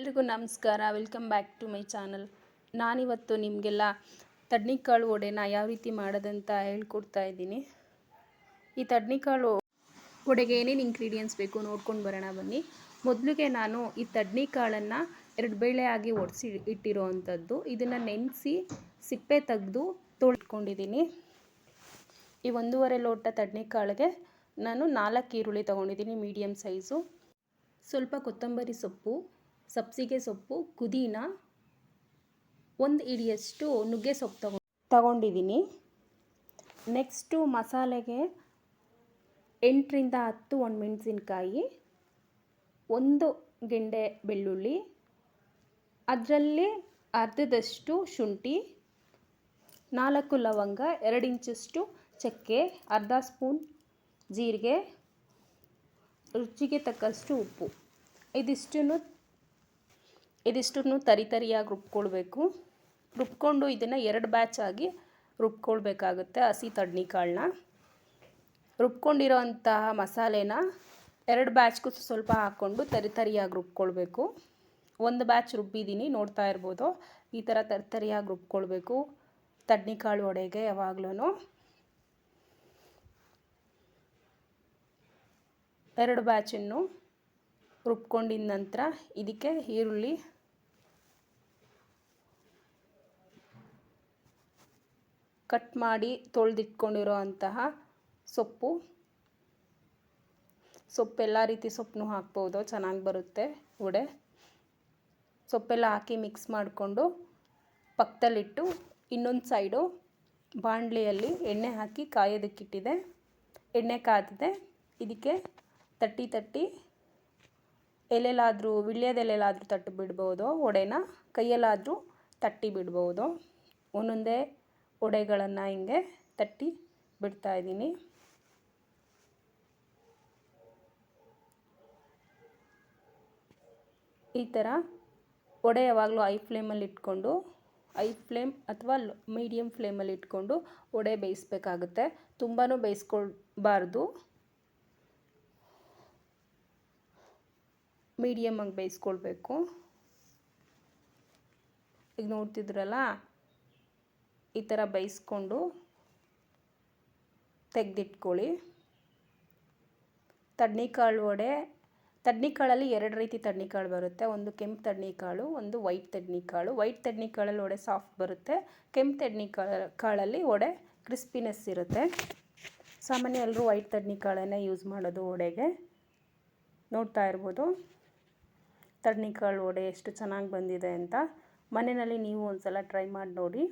ಎಲ್ರಿಗೂ ನಮಸ್ಕಾರ. Welcome back to my channel. ನಾನಿವತ್ತು ನಿಮಗೆಲ್ಲ ತಡ್ನಿಕಾಳು ವಡೆನ ಯಾವ ರೀತಿ ಮಾಡೋದಂತ ಹೇಳ್ಕೊಡ್ತಾ ಇದ್ದೀನಿ. ಈ ತಡ್ನಿಕಾಳು ವಡೆಗೆ ಏನೇನು ಇಂಗ್ರೀಡಿಯೆಂಟ್ಸ್ ಬೇಕು ನೋಡ್ಕೊಂಡು ಬರೋಣ ಬನ್ನಿ. ಮೊದಲಿಗೆ ನಾನು ಈ ತಡ್ನಿಕಾಳನ್ನು 2 ಬೇಳೆ ಆಗಿ ಒಡಿಸಿ ಇಟ್ಟಿರೋ ಅಂಥದ್ದು. ಇದನ್ನು ನೆನೆಸಿ ಸಿಪ್ಪೆ ತೆಗೆದು ತೊಳ್ಕೊಂಡಿದ್ದೀನಿ. ಈ 1.5 ಲೋಟ ತಡ್ನಿಕಾಳಿಗೆ ನಾನು 4 ಈರುಳ್ಳಿ ತೊಗೊಂಡಿದ್ದೀನಿ, ಮೀಡಿಯಮ್ ಸೈಜು. ಸ್ವಲ್ಪ ಕೊತ್ತಂಬರಿ ಸೊಪ್ಪು, ಸಬ್ಸಿಗೆ ಸೊಪ್ಪು, ಪುದೀನ, 1 ಹಿಡಿಯಷ್ಟು ನುಗ್ಗೆ ಸೊಪ್ಪು ತಗೊಂಡಿದ್ದೀನಿ. ನೆಕ್ಸ್ಟು ಮಸಾಲೆಗೆ 8 ರಿಂದ 10 ಒಣಮೆಣಸಿನ್ಕಾಯಿ, 1 ಗೆಂಡೆ ಬೆಳ್ಳುಳ್ಳಿ, ಅದರಲ್ಲಿ ಅರ್ಧದಷ್ಟು ಶುಂಠಿ, 4 ಲವಂಗ, 2 ಇಂಚಷ್ಟು ಚಕ್ಕೆ, ಅರ್ಧ ಸ್ಪೂನ್ ಜೀರಿಗೆ, ರುಚಿಗೆ ತಕ್ಕಷ್ಟು ಉಪ್ಪು. ಇದಿಷ್ಟನ್ನು ತರಿಯಾಗಿ ರುಬ್ಕೊಳ್ಬೇಕು. ರುಬ್ಕೊಂಡು ಇದನ್ನು 2 ಬ್ಯಾಚ್ ಆಗಿ ರುಬ್ಕೊಳ್ಬೇಕಾಗುತ್ತೆ. ಹಸಿ ತಡ್ನಿಕಾಳನ್ನ ರುಬ್ಕೊಂಡಿರೋ ಅಂತಹ ಮಸಾಲೆನ 2 ಬ್ಯಾಚ್ಗೂ ಸ್ವಲ್ಪ ಹಾಕ್ಕೊಂಡು ತರಿಯಾಗಿ ರುಬ್ಕೊಳ್ಬೇಕು. 1 ಬ್ಯಾಚ್ ರುಬ್ಬಿದ್ದೀನಿ, ನೋಡ್ತಾ ಇರ್ಬೋದು. ಈ ಥರ ತರಿಯಾಗಿ ರುಬ್ಕೊಳ್ಬೇಕು ತಡ್ನಿಕಾಳು ವಡೆಗೆ ಯಾವಾಗ್ಲೂ. 2 ಬ್ಯಾಚನ್ನು ರುಬ್ಕೊಂಡಿದ ನಂತರ ಇದಕ್ಕೆ ಈರುಳ್ಳಿ, ಕಟ್ ಮಾಡಿ ತೊಳೆದಿಟ್ಕೊಂಡಿರೋ ಅಂತಹ ಸೊಪ್ಪೆಲ್ಲ ರೀತಿ ಸೊಪ್ಪನ್ನು ಹಾಕ್ಬೋದು, ಚೆನ್ನಾಗಿ ಬರುತ್ತೆ ವಡೆ. ಸೊಪ್ಪೆಲ್ಲ ಹಾಕಿ ಮಿಕ್ಸ್ ಮಾಡಿಕೊಂಡು ಪಕ್ಕದಲ್ಲಿಟ್ಟು ಇನ್ನೊಂದು ಸೈಡು ಬಾಣಲೆಯಲ್ಲಿ ಎಣ್ಣೆ ಹಾಕಿ ಕಾಯೋದಕ್ಕಿಟ್ಟಿದೆ. ಎಣ್ಣೆ ಕಾದಿದೆ. ಇದಕ್ಕೆ ತಟ್ಟಿ ಎಲೆಲಾದರೂ ವಿಳ್ಯದೆಲೆಲಾದರೂ ತಟ್ಟಿ ಬಿಡ್ಬೋದು ವಡೆನ, ಕೈಯಲ್ಲಾದರೂ ತಟ್ಟಿ ಬಿಡ್ಬೋದು. ಒಂದೊಂದೇ ವಡೆಗಳನ್ನು ಹಿಂಗೆ ತಟ್ಟಿ ಬಿಡ್ತಾಯಿದ್ದೀನಿ. ಈ ಥರ ವಡೆ ಯಾವಾಗಲೂ ಹೈ ಫ್ಲೇಮ್ ಅಥವಾ ಮೀಡಿಯಮ್ ಫ್ಲೇಮಲ್ಲಿ ಇಟ್ಕೊಂಡು ವಡೆ ಬೇಯಿಸ್ಬೇಕಾಗುತ್ತೆ. ತುಂಬಾ ಬೇಯಿಸ್ಕೊಳ್ಬಾರ್ದು, ಮೀಡಿಯಮಾಗಿ ಬೇಯಿಸ್ಕೊಳ್ಬೇಕು. ಈಗ ನೋಡ್ತಿದ್ರಲ್ಲ, ಈ ಥರ ಬೇಯಿಸ್ಕೊಂಡು ತೆಗೆದಿಟ್ಕೊಳ್ಳಿ. ತಡ್ನಿಕಾಳು ವಡೆ, ತಡ್ನಿಕಾಳಲ್ಲಿ 2 ರೀತಿ ತಡ್ನಿಕಾಳು ಬರುತ್ತೆ. ಒಂದು ಕೆಂಪು ತಡ್ನಿಕಾಳು, ಒಂದು ವೈಟ್ ತಡ್ನಿಕಾಳು. ವೈಟ್ ತಡ್ನಿಕಾಳಲ್ಲಿ ವಡೆ ಸಾಫ್ಟ್ ಬರುತ್ತೆ. ಕೆಂಪು ತಡ್ನಿಕಾಳಲ್ಲಿ ವಡೆ ಕ್ರಿಸ್ಪಿನೆಸ್ ಇರುತ್ತೆ. ಸಾಮಾನ್ಯ ಎಲ್ಲರೂ ವೈಟ್ ತಡ್ನಿಕಾಳನ್ನೇ ಯೂಸ್ ಮಾಡೋದು ವಡೆಗೆ. ನೋಡ್ತಾ ಇರ್ಬೋದು ತಡ್ನಿಕಾಳು ವಡೆ ಎಷ್ಟು ಚೆನ್ನಾಗಿ ಬಂದಿದೆ ಅಂತ. ಮನೆಯಲ್ಲಿ ನೀವು ಒಂದು ಸಲ ಟ್ರೈ ಮಾಡಿ ನೋಡಿ.